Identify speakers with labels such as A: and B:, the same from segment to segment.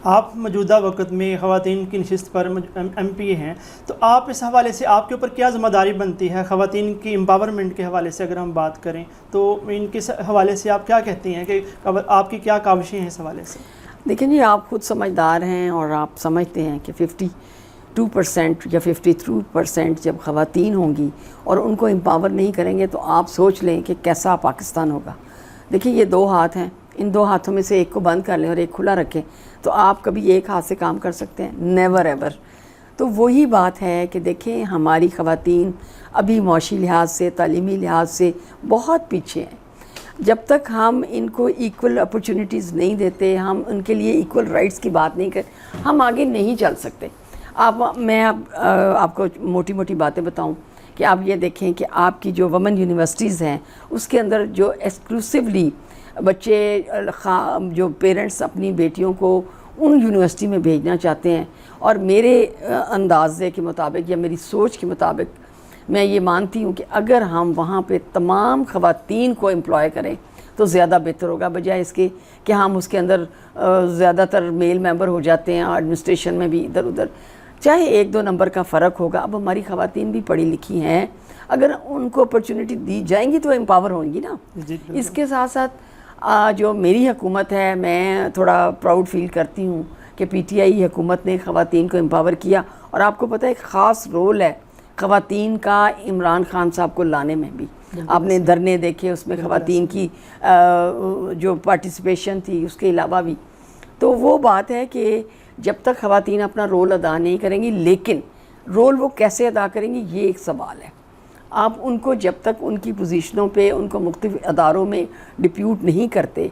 A: آپ موجودہ وقت میں خواتین کی نشست پر ایم پی ہیں، تو آپ اس حوالے سے آپ کے اوپر کیا ذمہ داری بنتی ہے خواتین کی امپاورمنٹ کے حوالے سے؟ اگر ہم بات کریں تو ان کے حوالے سے آپ کیا کہتی ہیں کہ آپ کی کیا کاوشیں ہیں اس حوالے سے؟
B: دیکھیں جی، آپ خود سمجھدار ہیں اور آپ سمجھتے ہیں کہ 52% یا 53% جب خواتین ہوں گی اور ان کو امپاور نہیں کریں گے تو آپ سوچ لیں کہ کیسا پاکستان ہوگا۔ دیکھیں یہ 2 ہاتھ ہیں، ان 2 ہاتھوں میں سے ایک کو بند کر لیں اور ایک کھلا رکھیں تو آپ کبھی ایک ہاتھ سے کام کر سکتے ہیں؟ Never ever. تو وہی بات ہے کہ دیکھیں ہماری خواتین ابھی معاشی لحاظ سے، تعلیمی لحاظ سے بہت پیچھے ہیں۔ جب تک ہم ان کو ایکول اپرچونٹیز نہیں دیتے، ہم ان کے لیے ایکول رائٹس کی بات نہیں کرتے، ہم آگے نہیں چل سکتے۔ میں آپ کو موٹی موٹی باتیں بتاؤں کہ آپ یہ دیکھیں کہ آپ کی جو وومن یونیورسٹیز ہیں اس کے اندر جو ایکسکلوسیولی بچے جو پیرنٹس اپنی بیٹیوں کو ان یونیورسٹی میں بھیجنا چاہتے ہیں، اور میرے اندازے کے مطابق یا میری سوچ کے مطابق میں یہ مانتی ہوں کہ اگر ہم وہاں پہ تمام خواتین کو امپلائے کریں تو زیادہ بہتر ہوگا، بجائے اس کے کہ ہم اس کے اندر زیادہ تر میل ممبر ہو جاتے ہیں، ایڈمنسٹریشن میں بھی ادھر ادھر چاہے 1-2 نمبر کا فرق ہوگا۔ اب ہماری خواتین بھی پڑھی لکھی ہیں، اگر ان کو اپرچونٹی دی جائیں گی تو امپاور ہوں گی نا۔ اس کے ساتھ ساتھ جو میری حکومت ہے، میں تھوڑا پراؤڈ فیل کرتی ہوں کہ پی ٹی آئی حکومت نے خواتین کو امپاور کیا، اور آپ کو پتہ ہے ایک خاص رول ہے خواتین کا عمران خان صاحب کو لانے میں بھی۔ آپ نے دھرنے دیکھے، اس میں خواتین کی جو پارٹیسپیشن تھی، اس کے علاوہ بھی۔ تو وہ بات ہے کہ جب تک خواتین اپنا رول ادا نہیں کریں گی، لیکن رول وہ کیسے ادا کریں گی یہ ایک سوال ہے۔ آپ ان کو جب تک ان کی پوزیشنوں پہ، ان کو مختلف اداروں میں ڈپیوٹ نہیں کرتے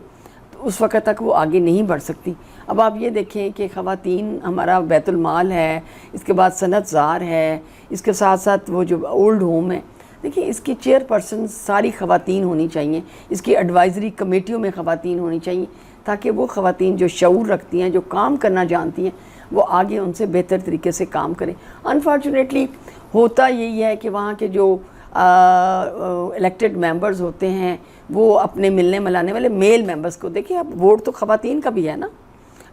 B: تو اس وقت تک وہ آگے نہیں بڑھ سکتی۔ اب آپ یہ دیکھیں کہ خواتین ہمارا بیت المال ہے، اس کے بعد صنعت زار ہے، اس کے ساتھ ساتھ وہ جو اولڈ ہوم ہے، دیکھیں اس کی چیئر پرسن ساری خواتین ہونی چاہیے، اس کی ایڈوائزری کمیٹیوں میں خواتین ہونی چاہیے، تاکہ وہ خواتین جو شعور رکھتی ہیں، جو کام کرنا جانتی ہیں، وہ آگے ان سے بہتر طریقے سے کام کریں۔ انفارچونیٹلی ہوتا یہی ہے کہ وہاں کے جو الیکٹڈ ممبرز ہوتے ہیں وہ اپنے ملنے ملانے والے میل ممبرز کو دیکھیں، اب ووٹ تو خواتین کا بھی ہے نا۔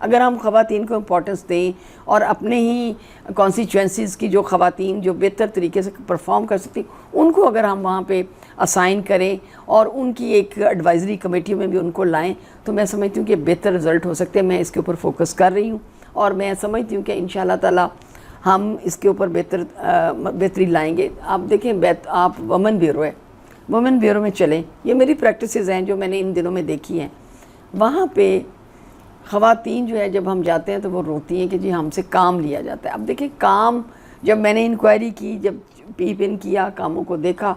B: اگر ہم خواتین کو امپورٹنس دیں اور اپنے ہی کانسٹیچوئنسیز کی جو خواتین جو بہتر طریقے سے پرفارم کر سکتی ان کو اگر ہم وہاں پہ اسائن کریں اور ان کی ایک ایڈوائزری کمیٹی میں بھی ان کو لائیں تو میں سمجھتی ہوں کہ بہتر رزلٹ ہو سکتے ہیں۔ میں اس کے اوپر فوکس کر رہی ہوں اور میں سمجھتی ہوں کہ انشاءاللہ تعالی ہم اس کے اوپر بہتری لائیں گے۔ آپ دیکھیں آپ وومن بیورو ہے، وومن بیورو میں چلیں، یہ میری پریکٹسز ہیں جو میں نے ان دنوں میں دیکھی ہیں۔ وہاں پہ خواتین جو ہے جب ہم جاتے ہیں تو وہ روتی ہیں کہ جی ہم سے کام لیا جاتا ہے۔ اب دیکھیں کام، جب میں نے انکوائری کی، جب پیپ ان کیا، کاموں کو دیکھا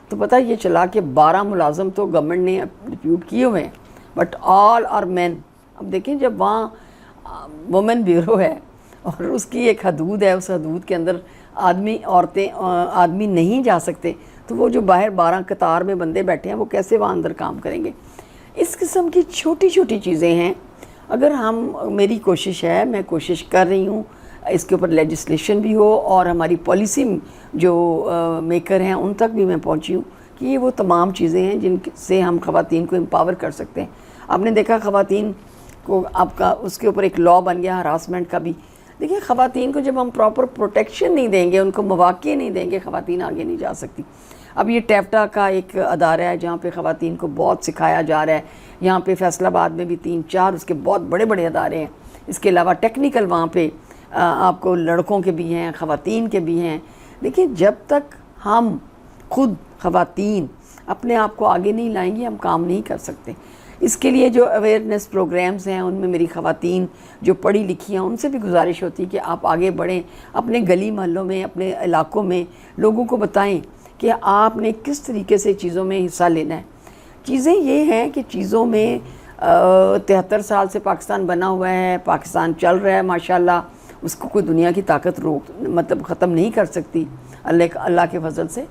B: تو پتہ یہ چلا کہ 12 ملازم تو گورنمنٹ نے ڈپیوٹ کیے ہوئے ہیں، بٹ آل آر مین۔ اب دیکھیں جب وہاں وومن بیورو ہے اور اس کی ایک حدود ہے، اس حدود کے اندر آدمی نہیں جا سکتے، تو وہ جو باہر 12 قطار میں بندے بیٹھے ہیں وہ کیسے وہاں اندر کام کریں گے؟ اس قسم کی چھوٹی چھوٹی چیزیں ہیں۔ اگر میری کوشش ہے، میں کوشش کر رہی ہوں اس کے اوپر لیجسلیشن بھی ہو اور ہماری پالیسی جو میکر ہیں ان تک بھی میں پہنچی ہوں کہ یہ وہ تمام چیزیں ہیں جن سے ہم خواتین کو امپاور کر سکتے ہیں۔ آپ نے دیکھا خواتین کو آپ کا اس کے اوپر ایک لاء بن گیا ہراسمنٹ کا بھی۔ دیکھیں خواتین کو جب ہم پراپر پروٹیکشن نہیں دیں گے، ان کو مواقع نہیں دیں گے، خواتین آگے نہیں جا سکتی۔ اب یہ ٹیفٹا کا ایک ادارہ ہے جہاں پہ خواتین کو بہت سکھایا جا رہا ہے، یہاں پہ فیصل آباد میں بھی 3-4 اس کے بہت بڑے بڑے ادارے ہیں۔ اس کے علاوہ ٹیکنیکل وہاں پہ آپ کو لڑکوں کے بھی ہیں، خواتین کے بھی ہیں۔ دیکھیں جب تک ہم خود خواتین اپنے آپ کو آگے نہیں لائیں گی ہم کام نہیں کر سکتے۔ اس کے لیے جو اویئرنیس پروگرامز ہیں ان میں میری خواتین جو پڑھی لکھی ہیں ان سے بھی گزارش ہوتی ہے کہ آپ آگے بڑھیں، اپنے گلی محلوں میں، اپنے علاقوں میں لوگوں کو بتائیں کہ آپ نے کس طریقے سے چیزوں میں حصہ لینا ہے۔ چیزیں یہ ہیں کہ چیزوں میں 73 سال سے پاکستان بنا ہوا ہے، پاکستان چل رہا ہے ماشاءاللہ، اس کو کوئی دنیا کی طاقت ختم نہیں کر سکتی اللہ کے فضل سے۔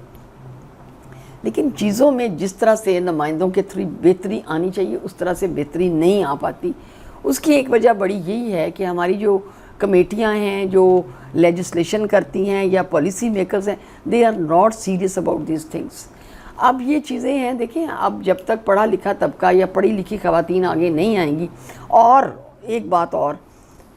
B: لیکن چیزوں میں جس طرح سے نمائندوں کے تھرو بہتری آنی چاہیے اس طرح سے بہتری نہیں آ پاتی۔ اس کی ایک وجہ بڑی یہی ہے کہ ہماری جو کمیٹیاں ہیں جو لیجسلیشن کرتی ہیں یا پالیسی میکرز ہیں، they are not serious about these things. اب یہ چیزیں ہیں، دیکھیں اب جب تک پڑھا لکھا طبقہ یا پڑھی لکھی خواتین آگے نہیں آئیں گی۔ اور ایک بات اور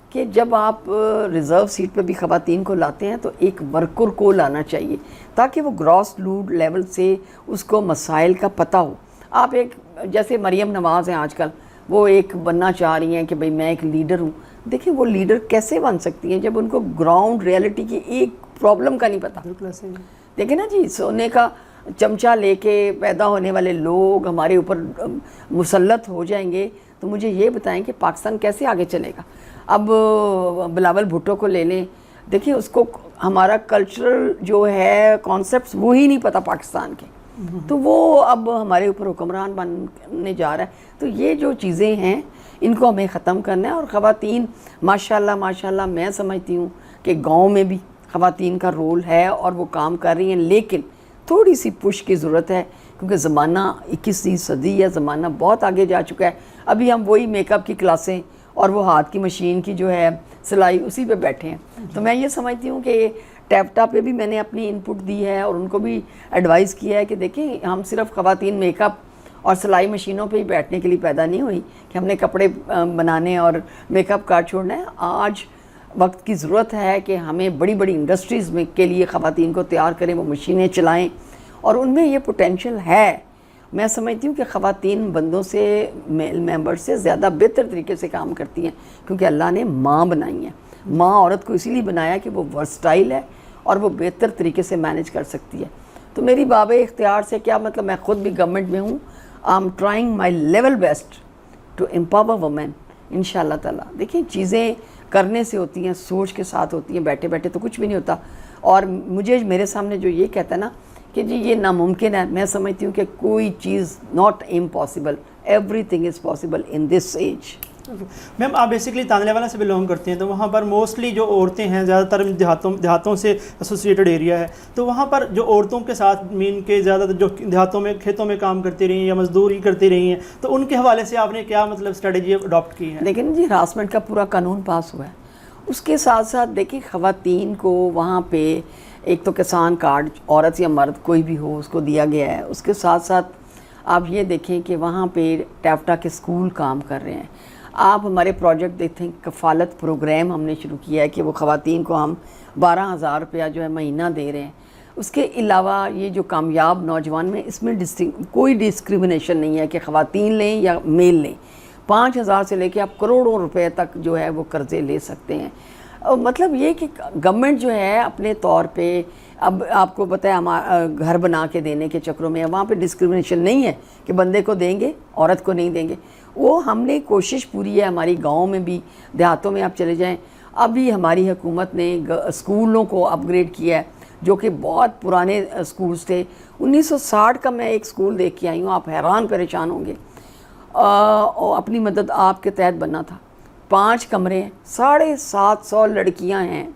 B: کہ جب آپ ریزرو سیٹ پہ بھی خواتین کو لاتے ہیں تو ایک ورکر کو لانا چاہیے تاکہ وہ گراس روٹ لیول سے اس کو مسائل کا پتہ ہو. آپ ایک جیسے مریم نواز ہیں آج کل، وہ ایک بننا چاہ رہی ہیں کہ بھئی میں ایک لیڈر ہوں. دیکھیں وہ لیڈر کیسے بن سکتی ہیں جب ان کو گراؤنڈ ریئلٹی کی ایک پرابلم کا نہیں پتہ.
A: بالکل ایسے ہی.
B: دیکھیں نا جی، سونے کا چمچہ لے کے پیدا ہونے والے لوگ ہمارے اوپر مسلط ہو جائیں گے تو مجھے یہ بتائیں کہ پاکستان کیسے آگے چلے گا. اب بلاول بھٹو کو لے لیں، دیکھیں اس کو ہمارا کلچرل جو ہے کانسیپٹس وہی نہیں پتہ پاکستان کے، تو وہ اب ہمارے اوپر حکمران بننے جا رہا ہے. تو یہ جو چیزیں ہیں ان کو ہمیں ختم کرنا ہے. اور خواتین ماشاءاللہ میں سمجھتی ہوں کہ گاؤں میں بھی خواتین کا رول ہے اور وہ کام کر رہی ہیں، لیکن تھوڑی سی پش کی ضرورت ہے کیونکہ زمانہ 21ویں صدی ہے، زمانہ بہت آگے جا چکا ہے. ابھی ہم وہی میک اپ کی کلاسیں اور وہ ہاتھ کی مشین کی جو ہے سلائی اسی پہ بیٹھے ہیں. تو میں یہ سمجھتی ہوں کہ ٹیپٹا پہ بھی میں نے اپنی انپٹ دی ہے اور ان کو بھی ایڈوائز کیا ہے کہ دیکھیں ہم صرف خواتین میک اپ اور سلائی مشینوں پہ ہی بیٹھنے کے لیے پیدا نہیں ہوئی کہ ہم نے کپڑے بنانے اور میک اپ کا چھوڑنا ہے. آج وقت کی ضرورت ہے کہ ہمیں بڑی بڑی انڈسٹریز میں کے لیے خواتین کو تیار کریں، وہ مشینیں چلائیں، اور ان میں یہ پوٹینشیل ہے. میں سمجھتی ہوں کہ خواتین بندوں سے، میل ممبر سے زیادہ بہتر طریقے سے کام کرتی ہیں کیونکہ اللہ نے ماں بنائی ہیں. ماں عورت کو اسی لیے بنایا کہ وہ ورسٹائل ہے اور وہ بہتر طریقے سے مینج کر سکتی ہے. تو میری باب اختیار سے کیا مطلب، میں خود بھی گورنمنٹ میں ہوں. I am trying my level best to empower women انشاءاللہ تعالیٰ. دیکھیں چیزیں کرنے سے ہوتی ہیں، سوچ کے ساتھ ہوتی ہیں، بیٹھے بیٹھے تو کچھ بھی نہیں ہوتا. اور مجھے میرے سامنے جو یہ کہتا ہے نا کہ جی یہ ناممکن ہے، میں سمجھتی ہوں کہ کوئی چیز not impossible, everything is possible in this age.
A: Ma'am آپ بیسکلی تانلے والا سے بلونگ کرتے ہیں، تو وہاں پر موسٹلی جو عورتیں ہیں زیادہ تر دیہاتوں سے ایسوسیٹڈ ایریا ہے، تو وہاں پر جو عورتوں کے ساتھ مین کے زیادہ تر جو دیہاتوں میں کھیتوں میں کام کرتی رہی ہیں یا مزدوری کرتی رہی ہیں، تو ان کے حوالے سے آپ نے کیا مطلب اسٹریٹجی اڈاپٹ کی ہے؟
B: لیکن جی ہراسمنٹ کا پورا قانون پاس ہوا ہے. اس کے ساتھ ساتھ دیکھیں خواتین کو وہاں پہ ایک تو کسان کارڈ عورت یا مرد کوئی بھی ہو اس کو دیا گیا ہے. اس کے ساتھ ساتھ آپ یہ دیکھیں کہ وہاں پہ ٹیپٹا کے اسکول کام کر رہے ہیں. آپ ہمارے پروجیکٹ دیکھیں، کفالت پروگرام ہم نے شروع کیا ہے کہ وہ خواتین کو ہم 12,000 روپیہ جو ہے مہینہ دے رہے ہیں. اس کے علاوہ یہ جو کامیاب نوجوان میں اس میں کوئی ڈسکریمنیشن نہیں ہے کہ خواتین لیں یا میل لیں. 5,000 سے لے کے آپ کروڑوں روپے تک جو ہے وہ قرضے لے سکتے ہیں. مطلب یہ کہ گورنمنٹ جو ہے اپنے طور پہ، اب آپ کو پتہ ہے گھر بنا کے دینے کے چکروں میں وہاں پہ ڈسکریمنیشن نہیں ہے کہ بندے کو دیں گے عورت کو نہیں دیں گے. وہ ہم نے کوشش پوری ہے ہماری گاؤں میں بھی، دیہاتوں میں آپ چلے جائیں. ابھی ہماری حکومت نے اسکولوں کو اپ گریڈ کیا ہے جو کہ بہت پرانے اسکولز تھے. 1960 کا میں ایک اسکول دیکھ کے آئی ہوں، آپ حیران پریشان ہوں گے. اپنی مدد آپ کے تحت بنا تھا، 5 کمرے ہیں، 750 لڑکیاں ہیں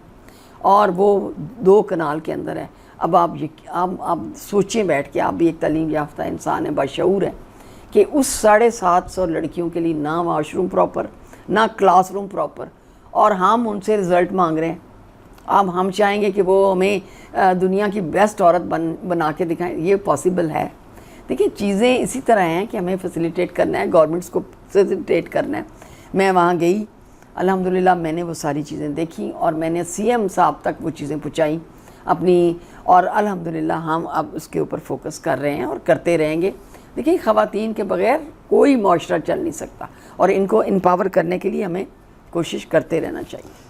B: اور وہ 2 کنال کے اندر ہے. اب آپ سوچیں بیٹھ کے، آپ بھی ایک تعلیم یافتہ انسان ہیں، باشعور ہیں، کہ اس 750 لڑکیوں کے لیے نہ واش روم پراپر، نہ کلاس روم پراپر، اور ہم ان سے رزلٹ مانگ رہے ہیں. اب ہم چاہیں گے کہ وہ ہمیں دنیا کی بیسٹ عورت بنا کے دکھائیں. یہ پاسبل ہے. دیکھیں چیزیں اسی طرح ہیں کہ ہمیں فیسیلیٹیٹ کرنا ہے، گورنمنٹس کو فیسیلیٹیٹ کرنا ہے. میں وہاں گئی، الحمدللہ میں نے وہ ساری چیزیں دیکھیں اور میں نے CM صاحب تک وہ چیزیں پہنچائیں اپنی، اور الحمدللہ ہم اب اس کے اوپر فوکس کر رہے ہیں اور کرتے رہیں گے. دیکھیں خواتین کے بغیر کوئی معاشرہ چل نہیں سکتا اور ان کو امپاور کرنے کے لیے ہمیں کوشش کرتے رہنا چاہیے.